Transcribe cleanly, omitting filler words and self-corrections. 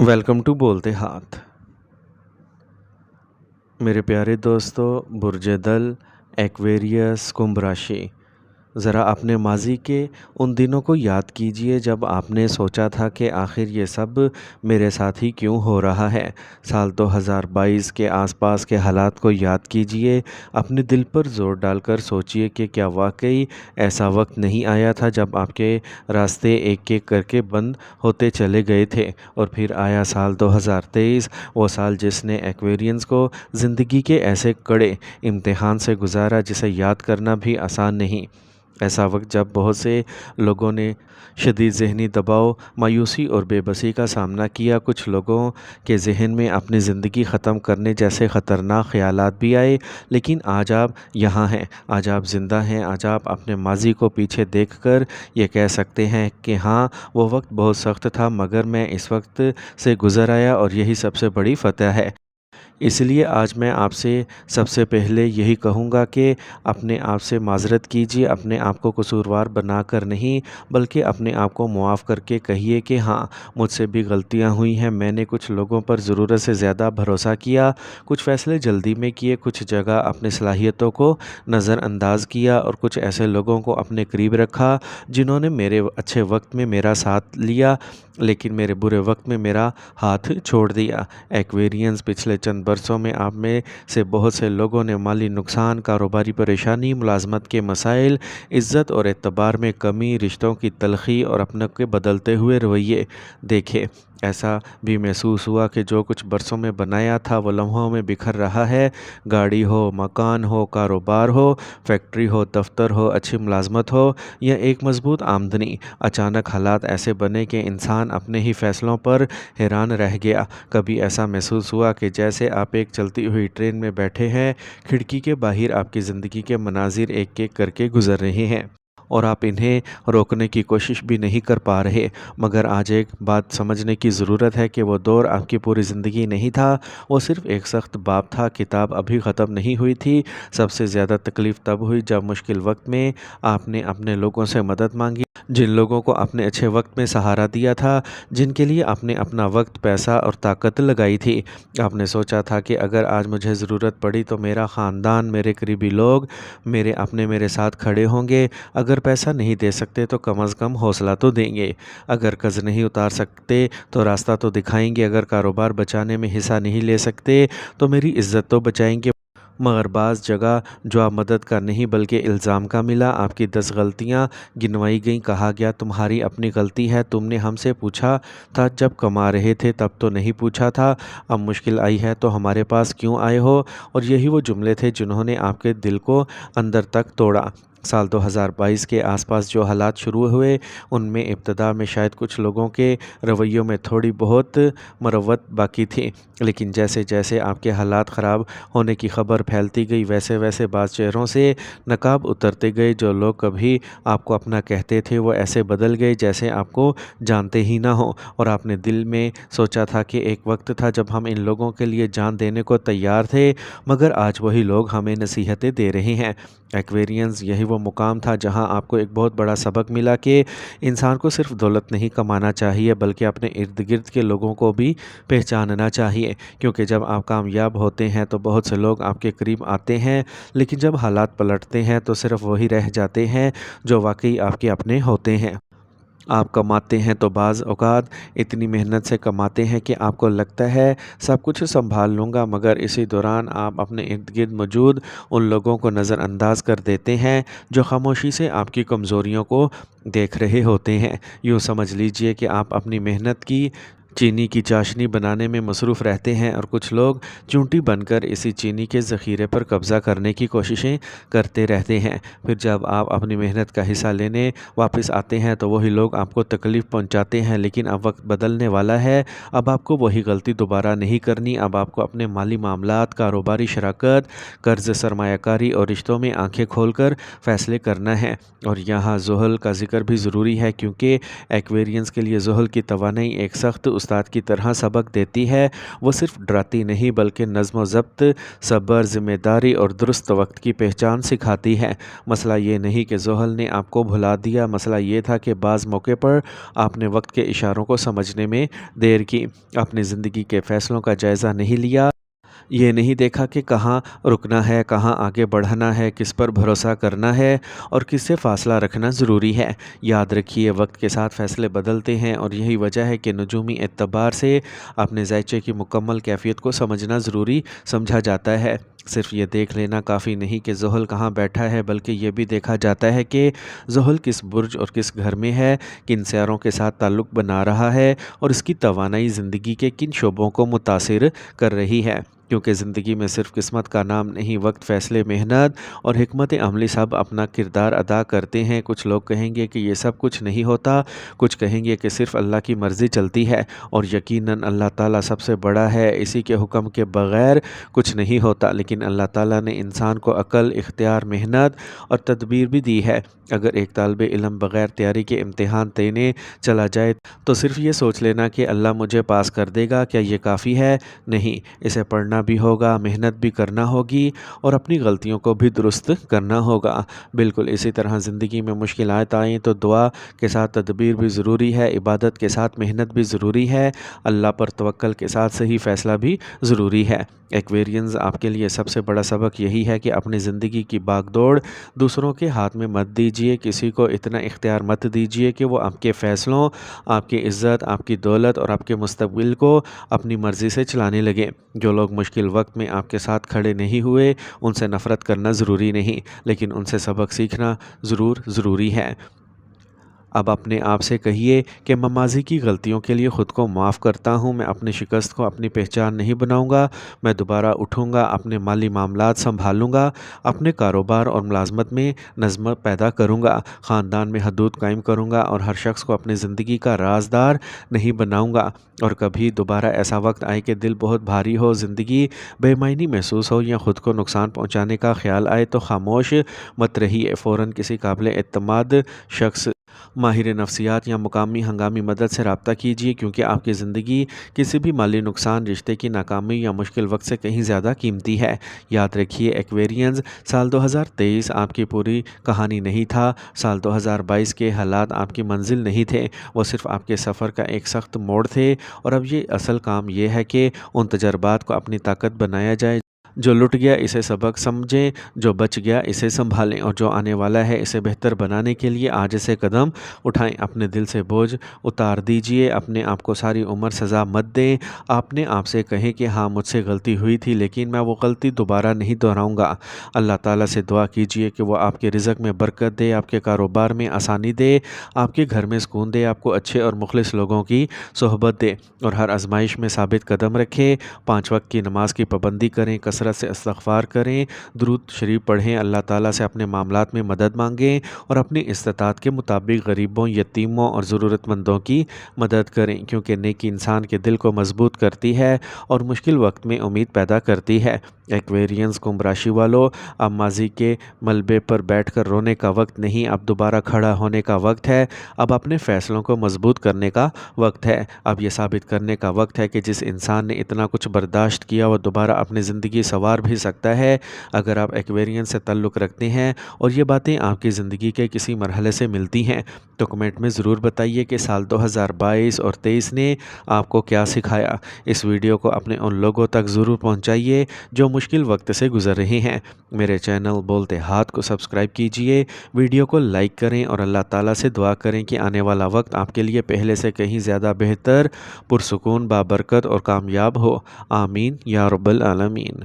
Welcome to بولتے ہاتھ۔ میرے پیارے دوستو، برج دل، ایکویریس، کمبھ راشی، ذرا اپنے ماضی کے ان دنوں کو یاد کیجئے جب آپ نے سوچا تھا کہ آخر یہ سب میرے ساتھ ہی کیوں ہو رہا ہے۔ سال 2022 کے آس پاس کے حالات کو یاد کیجئے، اپنے دل پر زور ڈال کر سوچئے کہ کیا واقعی ایسا وقت نہیں آیا تھا جب آپ کے راستے ایک ایک کر کے بند ہوتے چلے گئے تھے، اور پھر آیا سال 2023، وہ سال جس نے ایکویرینس کو زندگی کے ایسے کڑے امتحان سے گزارا جسے یاد کرنا بھی آسان نہیں۔ ایسا وقت جب بہت سے لوگوں نے شدید ذہنی دباؤ، مایوسی اور بے بسی کا سامنا کیا۔ کچھ لوگوں کے ذہن میں اپنی زندگی ختم کرنے جیسے خطرناک خیالات بھی آئے، لیکن آج آپ یہاں ہیں، آج آپ زندہ ہیں، آج آپ اپنے ماضی کو پیچھے دیکھ کر یہ کہہ سکتے ہیں کہ ہاں، وہ وقت بہت سخت تھا مگر میں اس وقت سے گزر آیا، اور یہی سب سے بڑی فتح ہے۔ اس لیے آج میں آپ سے سب سے پہلے یہی کہوں گا کہ اپنے آپ سے معذرت کیجیے، اپنے آپ کو قصوروار بنا کر نہیں، بلکہ اپنے آپ کو معاف کر کے کہیے کہ ہاں، مجھ سے بھی غلطیاں ہوئی ہیں، میں نے کچھ لوگوں پر ضرورت سے زیادہ بھروسہ کیا، کچھ فیصلے جلدی میں کیے، کچھ جگہ اپنی صلاحیتوں کو نظر انداز کیا، اور کچھ ایسے لوگوں کو اپنے قریب رکھا جنہوں نے میرے اچھے وقت میں میرا ساتھ لیا لیکن میرے برے وقت میں میرا ہاتھ چھوڑ دیا۔ ایکویرینس، پچھلے چند برسوں میں آپ میں سے بہت سے لوگوں نے مالی نقصان، کاروباری پریشانی، ملازمت کے مسائل، عزت اور اعتبار میں کمی، رشتوں کی تلخی اور اپنے کے بدلتے ہوئے رویے دیکھے۔ ایسا بھی محسوس ہوا کہ جو کچھ برسوں میں بنایا تھا وہ لمحوں میں بکھر رہا ہے۔ گاڑی ہو، مکان ہو، کاروبار ہو، فیکٹری ہو، دفتر ہو، اچھی ملازمت ہو یا ایک مضبوط آمدنی، اچانک حالات ایسے بنے کہ انسان اپنے ہی فیصلوں پر حیران رہ گیا۔ کبھی ایسا محسوس ہوا کہ جیسے آپ ایک چلتی ہوئی ٹرین میں بیٹھے ہیں، کھڑکی کے باہر آپ کی زندگی کے مناظر ایک ایک کر کے گزر رہے ہیں، اور آپ انہیں روکنے کی کوشش بھی نہیں کر پا رہے۔ مگر آج ایک بات سمجھنے کی ضرورت ہے کہ وہ دور آپ کی پوری زندگی نہیں تھا، وہ صرف ایک سخت باب تھا۔ کتاب ابھی ختم نہیں ہوئی تھی۔ سب سے زیادہ تکلیف تب ہوئی جب مشکل وقت میں آپ نے اپنے لوگوں سے مدد مانگی، جن لوگوں کو آپ نے اچھے وقت میں سہارا دیا تھا، جن کے لیے آپ نے اپنا وقت، پیسہ اور طاقت لگائی تھی۔ آپ نے سوچا تھا کہ اگر آج مجھے ضرورت پڑی تو میرا خاندان، میرے قریبی لوگ، میرے ساتھ کھڑے ہوں گے۔ اگر پیسہ نہیں دے سکتے تو کم از کم حوصلہ تو دیں گے۔ اگر قرض نہیں اتار سکتے تو راستہ تو دکھائیں گے۔ اگر کاروبار بچانے میں حصہ نہیں لے سکتے تو میری عزت تو بچائیں گے۔ مگر بعض جگہ جواب مدد کا نہیں بلکہ الزام کا ملا۔ آپ کی 10 غلطیاں گنوائی گئیں، کہا گیا تمہاری اپنی غلطی ہے، تم نے ہم سے پوچھا تھا جب کما رہے تھے، تب تو نہیں پوچھا تھا، اب مشکل آئی ہے تو ہمارے پاس کیوں آئے ہو؟ اور یہی وہ جملے تھے جنہوں نے آپ کے دل کو اندر تک توڑا۔ سال 2022 کے آس پاس جو حالات شروع ہوئے ان میں ابتدا میں شاید کچھ لوگوں کے رویوں میں تھوڑی بہت مروت باقی تھی، لیکن جیسے جیسے آپ کے حالات خراب ہونے کی خبر پھیلتی گئی ویسے ویسے بعض چہروں سے نقاب اترتے گئے۔ جو لوگ کبھی آپ کو اپنا کہتے تھے وہ ایسے بدل گئے جیسے آپ کو جانتے ہی نہ ہو، اور آپ نے دل میں سوچا تھا کہ ایک وقت تھا جب ہم ان لوگوں کے لیے جان دینے کو تیار تھے، مگر آج وہی لوگ ہمیں نصیحتیں دے رہے ہیں۔ ایکویرینس، یہی وہ مقام تھا جہاں آپ کو ایک بہت بڑا سبق ملا کہ انسان کو صرف دولت نہیں کمانا چاہیے بلکہ اپنے ارد گرد کے لوگوں کو بھی پہچاننا چاہیے، کیونکہ جب آپ کامیاب ہوتے ہیں تو بہت سے لوگ آپ کے قریب آتے ہیں، لیکن جب حالات پلٹتے ہیں تو صرف وہی رہ جاتے ہیں جو واقعی آپ کے اپنے ہوتے ہیں۔ آپ کماتے ہیں تو بعض اوقات اتنی محنت سے کماتے ہیں کہ آپ کو لگتا ہے سب کچھ سنبھال لوں گا، مگر اسی دوران آپ اپنے ارد گرد موجود ان لوگوں کو نظر انداز کر دیتے ہیں جو خاموشی سے آپ کی کمزوریوں کو دیکھ رہے ہوتے ہیں۔ یوں سمجھ لیجئے کہ آپ اپنی محنت کی چینی کی چاشنی بنانے میں مصروف رہتے ہیں، اور کچھ لوگ چونٹی بن کر اسی چینی کے ذخیرے پر قبضہ کرنے کی کوششیں کرتے رہتے ہیں۔ پھر جب آپ اپنی محنت کا حصہ لینے واپس آتے ہیں تو وہی لوگ آپ کو تکلیف پہنچاتے ہیں، لیکن اب وقت بدلنے والا ہے۔ اب آپ کو وہی غلطی دوبارہ نہیں کرنی۔ اب آپ کو اپنے مالی معاملات، کاروباری شراکت، قرض، سرمایہ کاری اور رشتوں میں آنکھیں کھول کر فیصلے کرنا ہے۔ اور یہاں زحل کا ذکر بھی ضروری ہے، کیونکہ ایکویرینس کے لیے زحل کی توانائی ایک سخت استاد کی طرح سبق دیتی ہے، وہ صرف ڈراتی نہیں بلکہ نظم و ضبط، صبر، ذمہ داری اور درست وقت کی پہچان سکھاتی ہے۔ مسئلہ یہ نہیں کہ زحل نے آپ کو بھلا دیا، مسئلہ یہ تھا کہ بعض موقع پر آپ نے وقت کے اشاروں کو سمجھنے میں دیر کی، اپنی زندگی کے فیصلوں کا جائزہ نہیں لیا، یہ نہیں دیکھا کہ کہاں رکنا ہے، کہاں آگے بڑھنا ہے، کس پر بھروسہ کرنا ہے اور کس سے فاصلہ رکھنا ضروری ہے۔ یاد رکھیے، وقت کے ساتھ فیصلے بدلتے ہیں اور یہی وجہ ہے کہ نجومی اعتبار سے اپنے ذائچے کی مکمل کیفیت کو سمجھنا ضروری سمجھا جاتا ہے۔ صرف یہ دیکھ لینا کافی نہیں کہ زحل کہاں بیٹھا ہے، بلکہ یہ بھی دیکھا جاتا ہے کہ زحل کس برج اور کس گھر میں ہے، کن سیاروں کے ساتھ تعلق بنا رہا ہے اور اس کی توانائی زندگی کے کن شعبوں کو متاثر کر رہی ہے۔ کیونکہ زندگی میں صرف قسمت کا نام نہیں، وقت، فیصلے، محنت اور حکمت عملی سب اپنا کردار ادا کرتے ہیں۔ کچھ لوگ کہیں گے کہ یہ سب کچھ نہیں ہوتا، کچھ کہیں گے کہ صرف اللہ کی مرضی چلتی ہے، اور یقیناً اللہ تعالیٰ سب سے بڑا ہے، اسی کے حکم کے بغیر کچھ نہیں ہوتا۔ لیکن اللہ تعالیٰ نے انسان کو عقل، اختیار، محنت اور تدبیر بھی دی ہے۔ اگر ایک طالب علم بغیر تیاری کے امتحان دینے چلا جائے تو صرف یہ سوچ لینا کہ اللہ مجھے پاس کر دے گا، کیا یہ کافی ہے؟ نہیں، اسے پڑھنا بھی ہوگا، محنت بھی کرنا ہوگی اور اپنی غلطیوں کو بھی درست کرنا ہوگا۔ بالکل اسی طرح زندگی میں مشکلات آئیں تو دعا کے ساتھ تدبیر بھی ضروری ہے، عبادت کے ساتھ محنت بھی ضروری ہے، اللہ پر توکل کے ساتھ صحیح فیصلہ بھی ضروری ہے۔ ایکویرینز، آپ کے لیے سب سے بڑا سبق یہی ہے کہ اپنی زندگی کی باغ دوڑ دوسروں کے ہاتھ میں مت دیجیے، کسی کو اتنا اختیار مت دیجیے کہ وہ آپ کے فیصلوں، آپ کی عزت، آپ کی دولت اور آپ کے مستقبل کو اپنی مرضی سے چلانے لگے۔ جو لوگ مشکل وقت میں آپ کے ساتھ کھڑے نہیں ہوئے، ان سے نفرت کرنا ضروری نہیں، لیکن ان سے سبق سیکھنا ضروری ہے۔ اب اپنے آپ سے کہیے کہ میں ماضی کی غلطیوں کے لیے خود کو معاف کرتا ہوں، میں اپنی شکست کو اپنی پہچان نہیں بناؤں گا، میں دوبارہ اٹھوں گا، اپنے مالی معاملات سنبھالوں گا، اپنے کاروبار اور ملازمت میں نظم پیدا کروں گا، خاندان میں حدود قائم کروں گا اور ہر شخص کو اپنی زندگی کا رازدار نہیں بناؤں گا۔ اور کبھی دوبارہ ایسا وقت آئے کہ دل بہت بھاری ہو، زندگی بے معنی محسوس ہو یا خود کو نقصان پہنچانے کا خیال آئے تو خاموش مت رہیے، فوراً کسی قابل اعتماد شخص، ماہر نفسیات یا مقامی ہنگامی مدد سے رابطہ کیجیے، کیونکہ آپ کی زندگی کسی بھی مالی نقصان، رشتے کی ناکامی یا مشکل وقت سے کہیں زیادہ قیمتی ہے۔ یاد رکھیے ایکویرینز، سال 2023 آپ کی پوری کہانی نہیں تھا، سال 2022 کے حالات آپ کی منزل نہیں تھے، وہ صرف آپ کے سفر کا ایک سخت موڑ تھے۔ اور اب یہ اصل کام یہ ہے کہ ان تجربات کو اپنی طاقت بنایا جائے۔ جو لٹ گیا اسے سبق سمجھیں، جو بچ گیا اسے سنبھالیں، اور جو آنے والا ہے اسے بہتر بنانے کے لیے آج سے قدم اٹھائیں۔ اپنے دل سے بوجھ اتار دیجئے، اپنے آپ کو ساری عمر سزا مت دیں۔ اپنے آپ سے کہیں کہ ہاں مجھ سے غلطی ہوئی تھی، لیکن میں وہ غلطی دوبارہ نہیں دہراؤں گا۔ اللہ تعالیٰ سے دعا کیجئے کہ وہ آپ کے رزق میں برکت دے، آپ کے کاروبار میں آسانی دے، آپ کے گھر میں سکون دے، آپ کو اچھے اور مخلص لوگوں کی صحبت دے، اور ہر آزمائش میں ثابت قدم رکھے۔ 5 وقت کی نماز کی پابندی کریں، کثرت سے استغفار کریں، درود شریف پڑھیں، اللہ تعالیٰ سے اپنے معاملات میں مدد مانگیں اور اپنی استطاعت کے مطابق غریبوں، یتیموں اور ضرورت مندوں کی مدد کریں، کیونکہ نیکی انسان کے دل کو مضبوط کرتی ہے اور مشکل وقت میں امید پیدا کرتی ہے۔ ایکویرینز، کمبھ راشی والو، اب ماضی کے ملبے پر بیٹھ کر رونے کا وقت نہیں، اب دوبارہ کھڑا ہونے کا وقت ہے، اب اپنے فیصلوں کو مضبوط کرنے کا وقت ہے، اب یہ ثابت کرنے کا وقت ہے کہ جس انسان نے اتنا کچھ برداشت کیا وہ دوبارہ اپنی زندگی سنوار بھی سکتا ہے۔ اگر آپ ایکویرینز سے تعلق رکھتے ہیں اور یہ باتیں آپ کی زندگی کے کسی مرحلے سے ملتی ہیں تو کمنٹ میں ضرور بتائیے کہ سال 2022 اور 23 نے آپ کو کیا سکھایا۔ اس ویڈیو کو اپنے ان لوگوں تک ضرور پہنچائیے جو مشکل وقت سے گزر رہے ہیں۔ میرے چینل بولتے ہاتھ کو سبسکرائب کیجئے، ویڈیو کو لائک کریں اور اللہ تعالیٰ سے دعا کریں کہ آنے والا وقت آپ کے لیے پہلے سے کہیں زیادہ بہتر، پرسکون، بابرکت اور کامیاب ہو۔ آمین یا رب العالمین۔